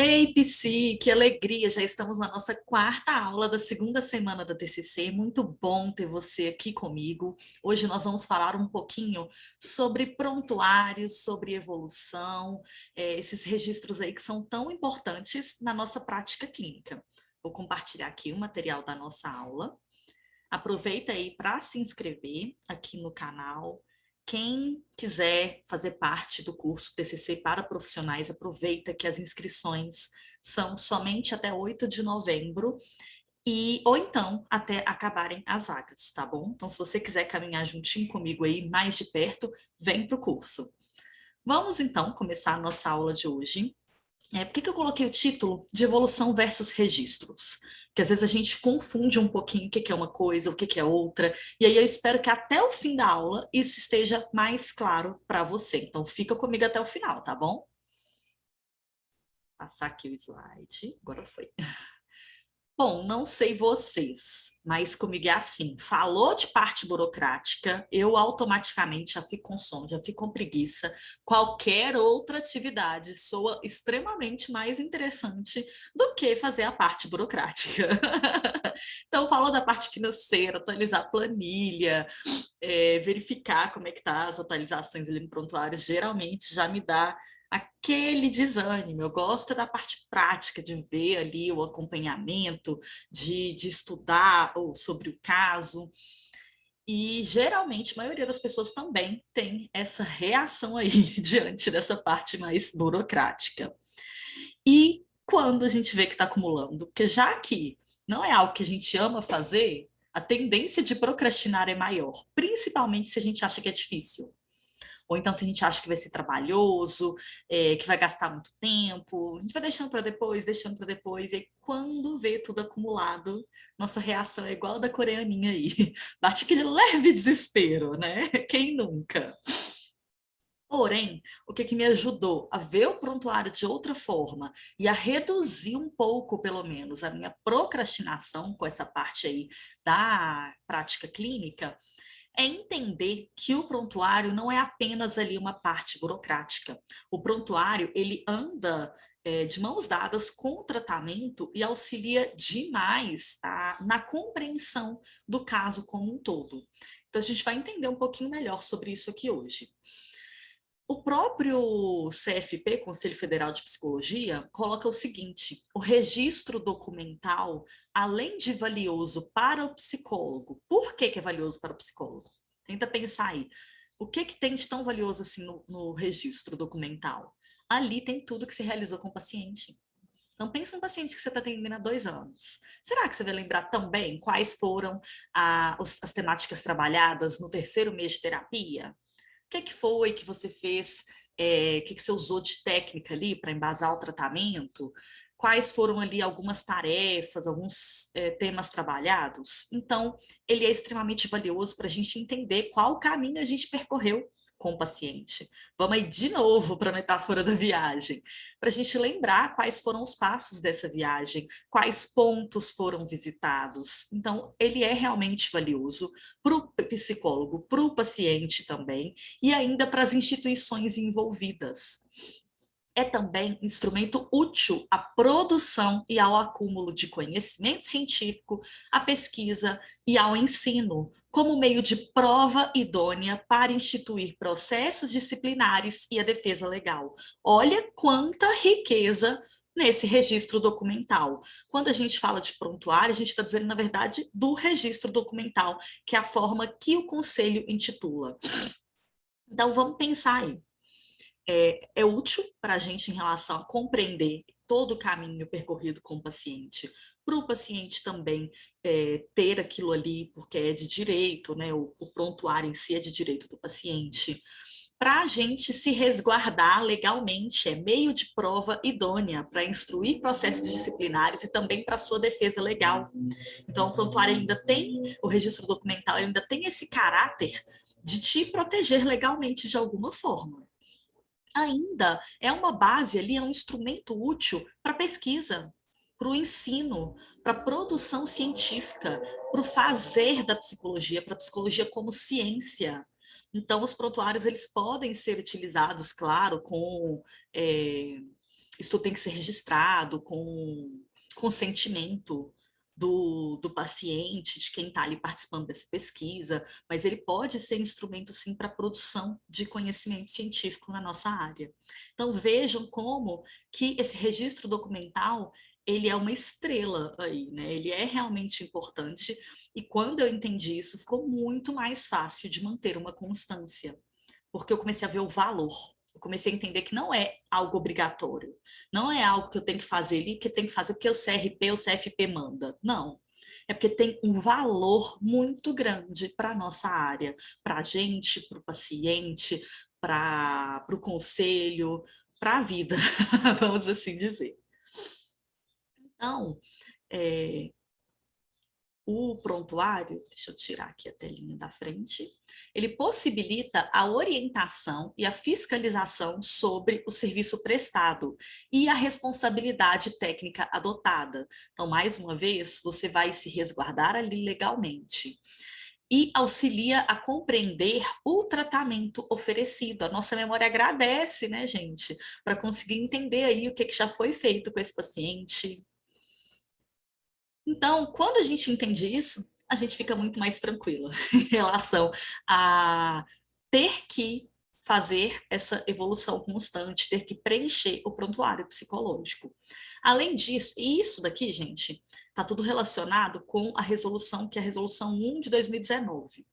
Ei, Psi, que alegria! Já estamos na nossa quarta aula da segunda semana da TCC. Muito bom ter você aqui comigo. Hoje nós vamos falar um pouquinho sobre prontuários, sobre evolução, esses registros aí que são tão importantes na nossa prática clínica. Vou compartilhar aqui o material da nossa aula. Aproveita aí para se inscrever aqui no canal. Quem quiser fazer parte do curso TCC para profissionais, aproveita que as inscrições são somente até 8 de novembro, ou então até acabarem as vagas, tá bom? Então, se você quiser caminhar juntinho comigo aí, mais de perto, vem para o curso. Vamos então começar a nossa aula de hoje. Por que eu coloquei o título de evolução versus registros? Porque às vezes a gente confunde um pouquinho o que é uma coisa, o que é outra, e aí eu espero que até o fim da aula isso esteja mais claro para você. Então fica comigo até o final, tá bom? Vou passar aqui o slide, agora foi. Bom, não sei vocês, mas comigo é assim, falou de parte burocrática, eu automaticamente já fico com sono, já fico com preguiça. Qualquer outra atividade soa extremamente mais interessante do que fazer a parte burocrática. Então, falou da parte financeira, atualizar a planilha, verificar como é que tá as atualizações ali no prontuário, geralmente já me dá aquele desânimo. Eu gosto da parte prática, de ver ali o acompanhamento, de estudar sobre o caso. E geralmente a maioria das pessoas também tem essa reação aí diante dessa parte mais burocrática. E quando a gente vê que está acumulando, porque já que não é algo que a gente ama fazer, a tendência de procrastinar é maior, principalmente se a gente acha que é difícil. Ou então, se a gente acha que vai ser trabalhoso, que vai gastar muito tempo, a gente vai deixando para depois, e aí, quando vê tudo acumulado, nossa reação é igual a da coreaninha aí. Bate aquele leve desespero, né? Quem nunca? Porém, o que me ajudou a ver o prontuário de outra forma e a reduzir um pouco, pelo menos, a minha procrastinação com essa parte aí da prática clínica, é entender que o prontuário não é apenas ali uma parte burocrática. O prontuário, ele anda de mãos dadas com o tratamento e auxilia demais na compreensão do caso como um todo. Então, a gente vai entender um pouquinho melhor sobre isso aqui hoje. O próprio CFP, Conselho Federal de Psicologia, coloca o seguinte: o registro documental, além de valioso para o psicólogo, por que é valioso para o psicólogo? Tenta pensar aí. O que tem de tão valioso assim no registro documental? Ali tem tudo que se realizou com o paciente. Então, pensa um paciente que você está atendendo há 2 anos. Será que você vai lembrar também quais foram as temáticas trabalhadas no terceiro mês de terapia? O que foi que você fez, o que você usou de técnica ali para embasar o tratamento? Quais foram ali algumas tarefas, alguns temas trabalhados? Então, ele é extremamente valioso para a gente entender qual caminho a gente percorreu com o paciente. Vamos aí de novo para a metáfora da viagem, para a gente lembrar quais foram os passos dessa viagem, quais pontos foram visitados. Então, ele é realmente valioso para o psicólogo, para o paciente também, e ainda para as instituições envolvidas. É também instrumento útil à produção e ao acúmulo de conhecimento científico, à pesquisa e ao ensino, como meio de prova idônea para instituir processos disciplinares e a defesa legal. Olha quanta riqueza nesse registro documental. Quando a gente fala de prontuário, a gente está dizendo, na verdade, do registro documental, que é a forma que o conselho intitula. Então, vamos pensar aí. É útil para a gente em relação a compreender todo o caminho percorrido com o paciente, para o paciente também ter aquilo ali, porque é de direito, né? O prontuário em si é de direito do paciente. Para a gente se resguardar legalmente, é meio de prova idônea para instruir processos disciplinares e também para a sua defesa legal. Então, o prontuário ainda tem, o registro documental ainda tem esse caráter de te proteger legalmente de alguma forma. Ainda é uma base ali, é um instrumento útil para pesquisa, para o ensino, para a produção científica, para o fazer da psicologia, para a psicologia como ciência. Então, os prontuários eles podem ser utilizados, claro, com isso tem que ser registrado com consentimento do paciente, de quem está ali participando dessa pesquisa, mas ele pode ser instrumento, sim, para a produção de conhecimento científico na nossa área. Então, vejam como que esse registro documental, ele é uma estrela aí, né? Ele é realmente importante, e quando eu entendi isso, ficou muito mais fácil de manter uma constância, porque eu comecei a ver o valor. Eu comecei a entender que não é algo obrigatório, não é algo que eu tenho que fazer ali, que tem que fazer porque o CRP, o CFP manda. Não. É porque tem um valor muito grande para a nossa área, para a gente, para o paciente, para o conselho, para a vida, vamos assim dizer. Então, é, o prontuário, deixa eu tirar aqui a telinha da frente, ele possibilita a orientação e a fiscalização sobre o serviço prestado e a responsabilidade técnica adotada. Então, mais uma vez, você vai se resguardar ali legalmente. E auxilia a compreender o tratamento oferecido. A nossa memória agradece, né, gente? Para conseguir entender aí o que já foi feito com esse paciente. Então, quando a gente entende isso, a gente fica muito mais tranquila em relação a ter que fazer essa evolução constante, ter que preencher o prontuário psicológico. Além disso, e isso daqui, gente, está tudo relacionado com a resolução, que é a resolução 1 de 2019,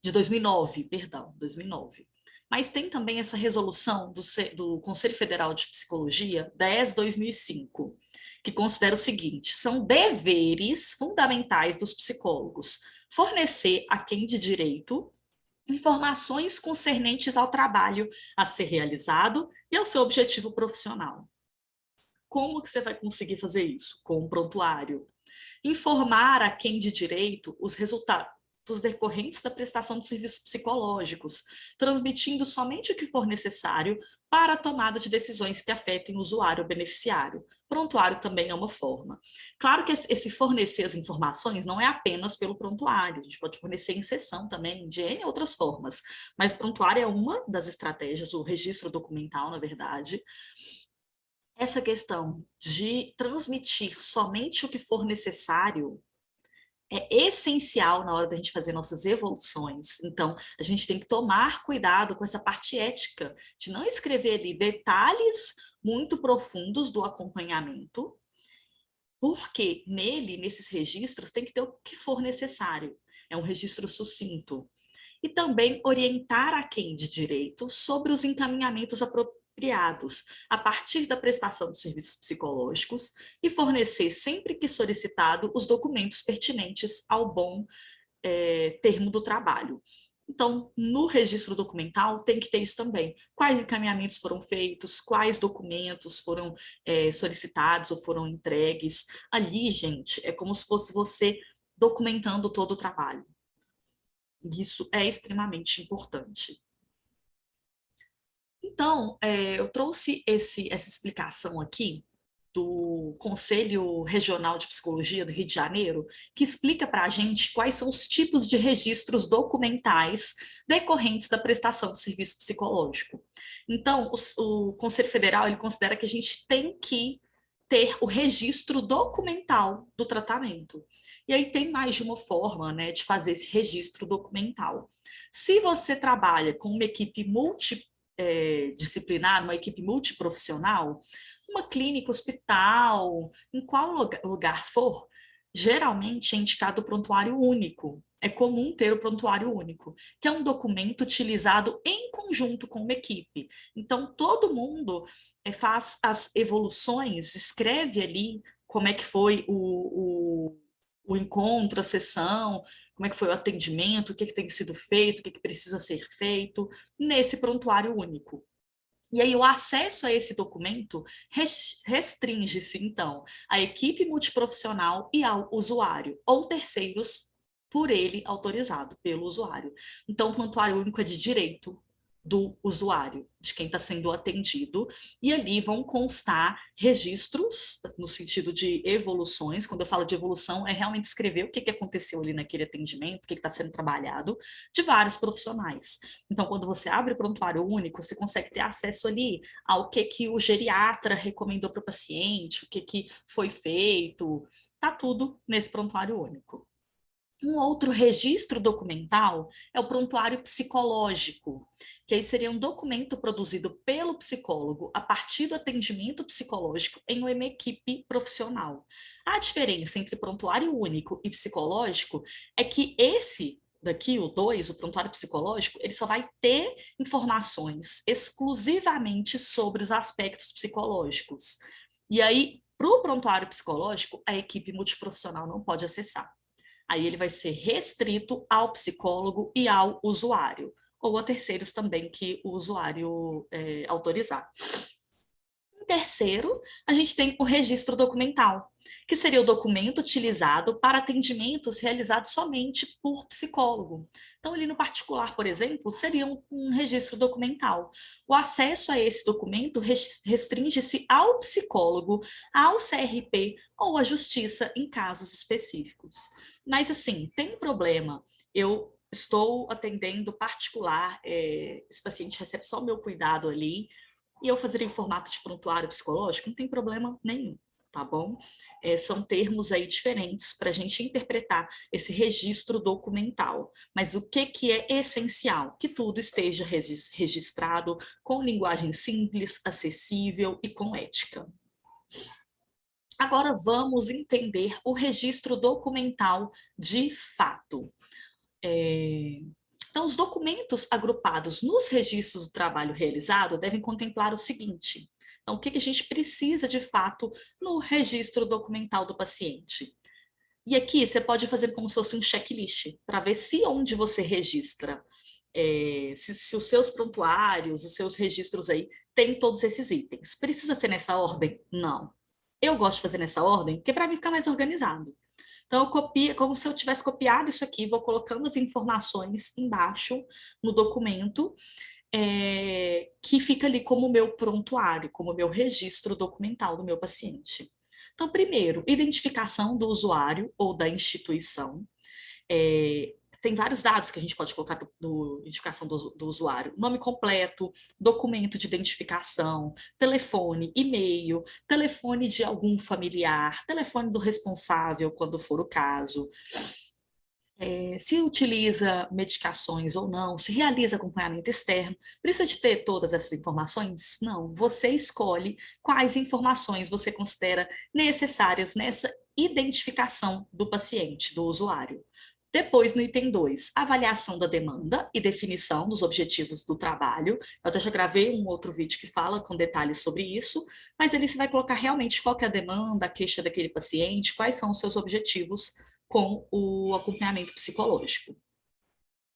de 2009, perdão, 2009. Mas tem também essa resolução do Conselho Federal de Psicologia 10/2005, que considera o seguinte: são deveres fundamentais dos psicólogos fornecer a quem de direito informações concernentes ao trabalho a ser realizado e ao seu objetivo profissional. Como que você vai conseguir fazer isso? Com um prontuário. Informar a quem de direito os resultados decorrentes da prestação de serviços psicológicos, transmitindo somente o que for necessário para a tomada de decisões que afetem o usuário ou beneficiário. Prontuário também é uma forma. Claro que esse fornecer as informações não é apenas pelo prontuário, a gente pode fornecer em sessão também, de N outras formas, mas o prontuário é uma das estratégias, o registro documental, na verdade. Essa questão de transmitir somente o que for necessário é essencial na hora da gente fazer nossas evoluções. Então, a gente tem que tomar cuidado com essa parte ética, de não escrever ali detalhes muito profundos do acompanhamento, porque nele, nesses registros, tem que ter o que for necessário. É um registro sucinto. E também orientar a quem de direito sobre os encaminhamentos apropriados a partir da prestação de serviços psicológicos e fornecer, sempre que solicitado, os documentos pertinentes ao bom termo do trabalho. Então, no registro documental tem que ter isso também. Quais encaminhamentos foram feitos, quais documentos foram solicitados ou foram entregues. Ali, gente, é como se fosse você documentando todo o trabalho. Isso é extremamente importante. Então, eu trouxe essa explicação aqui do Conselho Regional de Psicologia do Rio de Janeiro, que explica para a gente quais são os tipos de registros documentais decorrentes da prestação do serviço psicológico. Então, o Conselho Federal ele considera que a gente tem que ter o registro documental do tratamento. E aí tem mais de uma forma, né, de fazer esse registro documental. Se você trabalha com uma equipe multidisciplinar, uma equipe multiprofissional, uma clínica, hospital, em qual lugar for, geralmente é indicado o prontuário único. É comum ter o prontuário único, que é um documento utilizado em conjunto com uma equipe. Então, todo mundo faz as evoluções, escreve ali como é que foi o encontro, a sessão, como é que foi o atendimento, o que tem sido feito, o que precisa ser feito, nesse prontuário único. E aí o acesso a esse documento restringe-se, então, à equipe multiprofissional e ao usuário, ou terceiros por ele autorizado pelo usuário. Então, o prontuário único é de direito do usuário, de quem está sendo atendido, e ali vão constar registros, no sentido de evoluções. Quando eu falo de evolução, é realmente escrever o que aconteceu ali naquele atendimento, o que está sendo trabalhado, de vários profissionais. Então, quando você abre o prontuário único, você consegue ter acesso ali ao que o geriatra recomendou para o paciente, o que foi feito, tá tudo nesse prontuário único. Um outro registro documental é o prontuário psicológico, que aí seria um documento produzido pelo psicólogo a partir do atendimento psicológico em uma equipe profissional. A diferença entre prontuário único e psicológico é que esse daqui, o 2, o prontuário psicológico, ele só vai ter informações exclusivamente sobre os aspectos psicológicos. E aí, para o prontuário psicológico, a equipe multiprofissional não pode acessar. Aí ele vai ser restrito ao psicólogo e ao usuário, ou a terceiros também que o usuário autorizar. Em terceiro, a gente tem o registro documental, que seria o documento utilizado para atendimentos realizados somente por psicólogo. Então, ali no particular, por exemplo, seria um registro documental. O acesso a esse documento restringe-se ao psicólogo, ao CRP ou à justiça em casos específicos. Mas, assim, tem um problema. Eu estou atendendo particular, esse paciente recebe só o meu cuidado ali, e eu fazer em formato de prontuário psicológico, não tem problema nenhum, tá bom? São termos aí diferentes para a gente interpretar esse registro documental. Mas o que é essencial? Que tudo esteja registrado com linguagem simples, acessível e com ética. Agora vamos entender o registro documental de fato. Então, os documentos agrupados nos registros do trabalho realizado devem contemplar o seguinte. Então, o que a gente precisa, de fato, no registro documental do paciente? E aqui você pode fazer como se fosse um checklist, para ver se onde você registra, se os seus prontuários, os seus registros aí, têm todos esses itens. Precisa ser nessa ordem? Não. Eu gosto de fazer nessa ordem, porque para mim fica mais organizado. Então, eu copio, como se eu tivesse copiado isso aqui, vou colocando as informações embaixo no documento, que fica ali como meu prontuário, como meu registro documental do meu paciente. Então, primeiro, identificação do usuário ou da instituição. Tem vários dados que a gente pode colocar do identificação do usuário. Nome completo, documento de identificação, telefone, e-mail, telefone de algum familiar, telefone do responsável, quando for o caso. Se utiliza medicações ou não, se realiza acompanhamento externo. Precisa de ter todas essas informações? Não. Você escolhe quais informações você considera necessárias nessa identificação do paciente, do usuário. Depois, no item 2, avaliação da demanda e definição dos objetivos do trabalho. Eu até já gravei um outro vídeo que fala com detalhes sobre isso, mas ali você vai colocar realmente qual que é a demanda, a queixa daquele paciente, quais são os seus objetivos com o acompanhamento psicológico.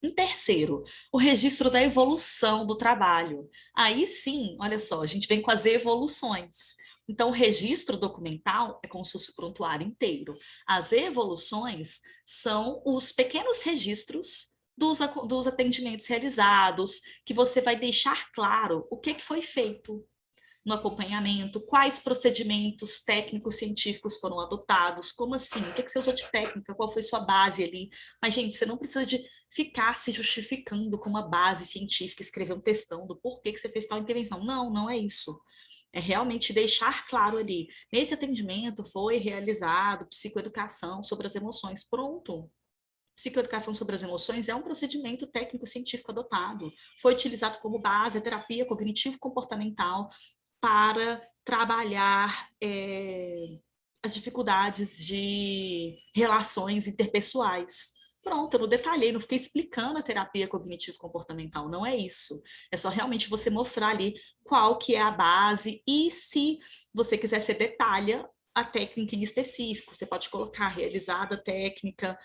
Em terceiro, o registro da evolução do trabalho. Aí sim, olha só, a gente vem com as evoluções. Então, o registro documental é como se fosse o prontuário inteiro. As evoluções são os pequenos registros dos atendimentos realizados, que você vai deixar claro o que foi feito no acompanhamento, quais procedimentos técnicos científicos foram adotados, como assim, o que você usou de técnica, qual foi sua base ali. Mas, gente, você não precisa de ficar se justificando com uma base científica, escrever um textão do porquê que você fez tal intervenção. Não, não é isso. É realmente deixar claro ali, nesse atendimento foi realizado psicoeducação sobre as emoções. Pronto. Psicoeducação sobre as emoções é um procedimento técnico-científico adotado. Foi utilizado como base a terapia cognitivo-comportamental para trabalhar as dificuldades de relações interpessoais. Pronto, eu não detalhei, não fiquei explicando a terapia cognitivo-comportamental, não é isso. É só realmente você mostrar ali qual que é a base e se você quiser, você detalha a técnica em específico. Você pode colocar realizada técnica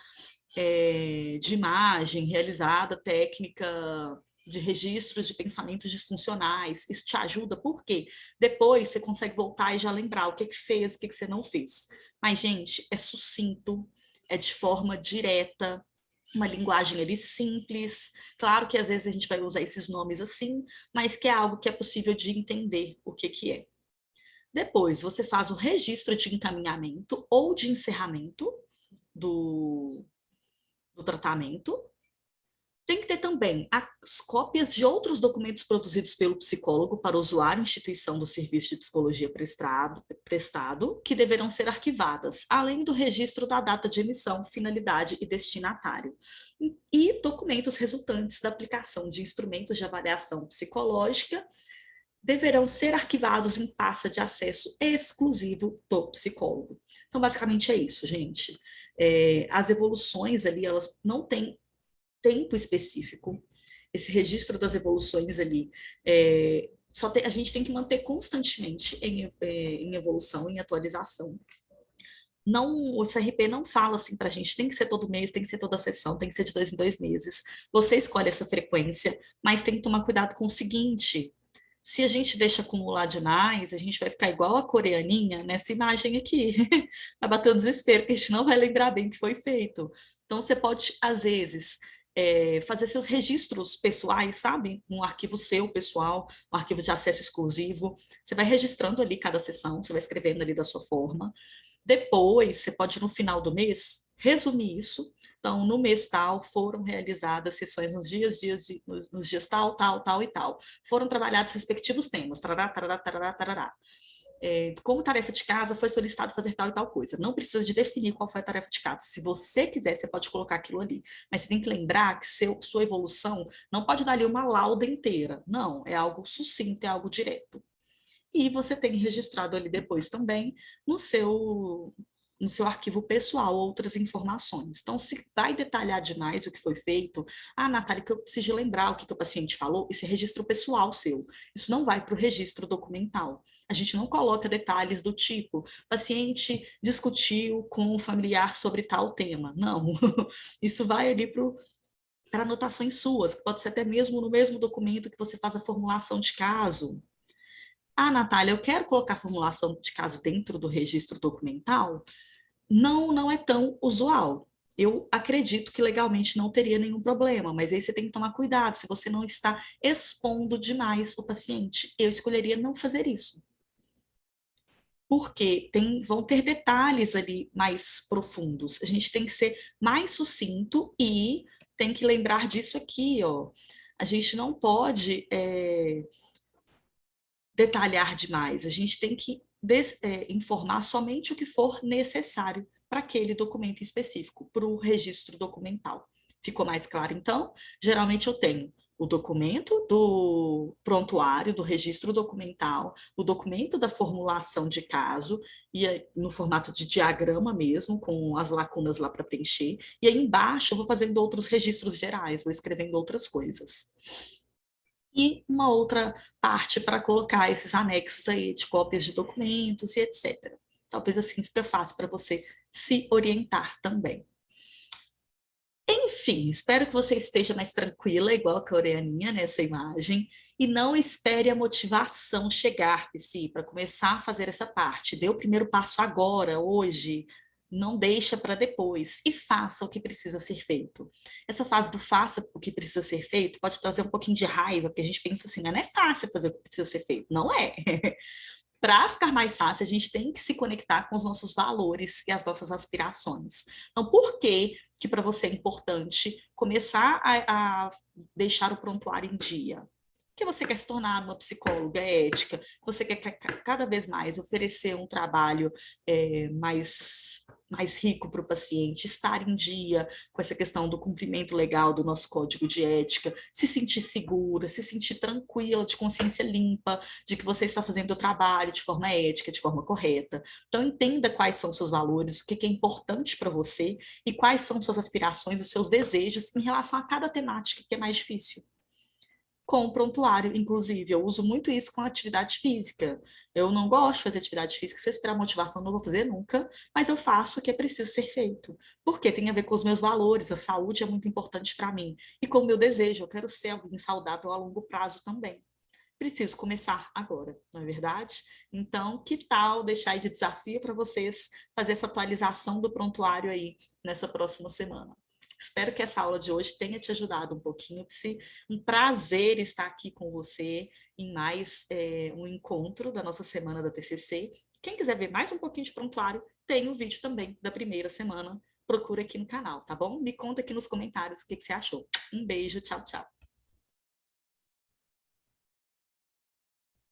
de imagem, realizada técnica de registros de pensamentos disfuncionais. Isso te ajuda, porque depois você consegue voltar e já lembrar o que fez, o que você não fez. Mas, gente, é sucinto, é de forma direta, uma linguagem ali simples. Claro que às vezes a gente vai usar esses nomes assim, mas que é algo que é possível de entender o que que é. Depois, você faz o registro de encaminhamento ou de encerramento do tratamento. Tem que ter também as cópias de outros documentos produzidos pelo psicólogo para o usuário, instituição do serviço de psicologia prestado, que deverão ser arquivadas, além do registro da data de emissão, finalidade e destinatário. E documentos resultantes da aplicação de instrumentos de avaliação psicológica deverão ser arquivados em pasta de acesso exclusivo do psicólogo. Então, basicamente é isso, gente. As evoluções ali, elas não têm tempo específico. Esse registro das evoluções ali, a gente tem que manter constantemente em evolução, em atualização. Não, o CRP não fala assim para a gente, tem que ser todo mês, tem que ser toda sessão, tem que ser de 2 em 2 meses. Você escolhe essa frequência, mas tem que tomar cuidado com o seguinte: se a gente deixa acumular demais, a gente vai ficar igual a coreaninha nessa imagem aqui. Vai bater o desespero, que a gente não vai lembrar bem o que foi feito. Então, você pode, às vezes, fazer seus registros pessoais, sabe? Um arquivo seu, pessoal, um arquivo de acesso exclusivo. Você vai registrando ali cada sessão, você vai escrevendo ali da sua forma. Depois, você pode, no final do mês, resumir isso. Então, no mês tal, foram realizadas sessões nos dias tal, tal, tal e tal. Foram trabalhados respectivos temas. Tarará, tarará, tarará, tarará. Como tarefa de casa, foi solicitado fazer tal e tal coisa. Não precisa de definir qual foi a tarefa de casa. Se você quiser, você pode colocar aquilo ali. Mas você tem que lembrar que sua evolução não pode dar ali uma lauda inteira. Não, é algo sucinto, é algo direto. E você tem registrado ali depois também no seu arquivo pessoal outras informações. Então, se vai detalhar demais o que foi feito, Natália, que eu preciso lembrar o que o paciente falou, esse é registro pessoal seu. Isso não vai para o registro documental. A gente não coloca detalhes do tipo, paciente discutiu com o familiar sobre tal tema. Não. Isso vai ali para anotações suas, que pode ser até mesmo no mesmo documento que você faz a formulação de caso. Natália, eu quero colocar a formulação de caso dentro do registro documental. Não, não é tão usual. Eu acredito que legalmente não teria nenhum problema, mas aí você tem que tomar cuidado se você não está expondo demais o paciente. Eu escolheria não fazer isso. Porque vão ter detalhes ali mais profundos. A gente tem que ser mais sucinto e tem que lembrar disso aqui, ó. A gente não pode detalhar demais. A gente tem que informar somente o que for necessário para aquele documento específico, para o registro documental. Ficou mais claro, então? Geralmente eu tenho o documento do prontuário, do registro documental, o documento da formulação de caso, e no formato de diagrama mesmo, com as lacunas lá para preencher, e aí embaixo eu vou fazendo outros registros gerais, vou escrevendo outras coisas. E uma outra parte para colocar esses anexos aí de cópias de documentos e etc. Talvez assim fica fácil para você se orientar também. Enfim, espero que você esteja mais tranquila, igual a coreaninha nessa imagem, e não espere a motivação chegar, Psi, para começar a fazer essa parte. Dê o primeiro passo agora, hoje, não deixa para depois, e faça o que precisa ser feito. Essa fase do faça o que precisa ser feito pode trazer um pouquinho de raiva, porque a gente pensa assim, não é fácil fazer o que precisa ser feito. Não é. Para ficar mais fácil, a gente tem que se conectar com os nossos valores e as nossas aspirações. Então, por que para você é importante começar a deixar o prontuário em dia? Que você quer se tornar uma psicóloga ética, você quer cada vez mais oferecer um trabalho mais rico para o paciente, estar em dia com essa questão do cumprimento legal do nosso código de ética, se sentir segura, se sentir tranquila, de consciência limpa, de que você está fazendo o trabalho de forma ética, de forma correta. Então, entenda quais são seus valores, o que é importante para você e quais são suas aspirações, os seus desejos em relação a cada temática que é mais difícil. Com o prontuário, inclusive, eu uso muito isso com a atividade física. Eu não gosto de fazer atividade física, se eu esperar motivação, não vou fazer nunca, mas eu faço o que é preciso ser feito, porque tem a ver com os meus valores, a saúde é muito importante para mim, e com o meu desejo, eu quero ser alguém saudável a longo prazo também. Preciso começar agora, não é verdade? Então, que tal deixar aí de desafio para vocês fazer essa atualização do prontuário aí nessa próxima semana? Espero que essa aula de hoje tenha te ajudado um pouquinho. Um prazer estar aqui com você em mais um encontro da nossa semana da TCC. Quem quiser ver mais um pouquinho de prontuário, tem um vídeo também da primeira semana. Procura aqui no canal, tá bom? Me conta aqui nos comentários o que você achou. Um beijo, tchau, tchau.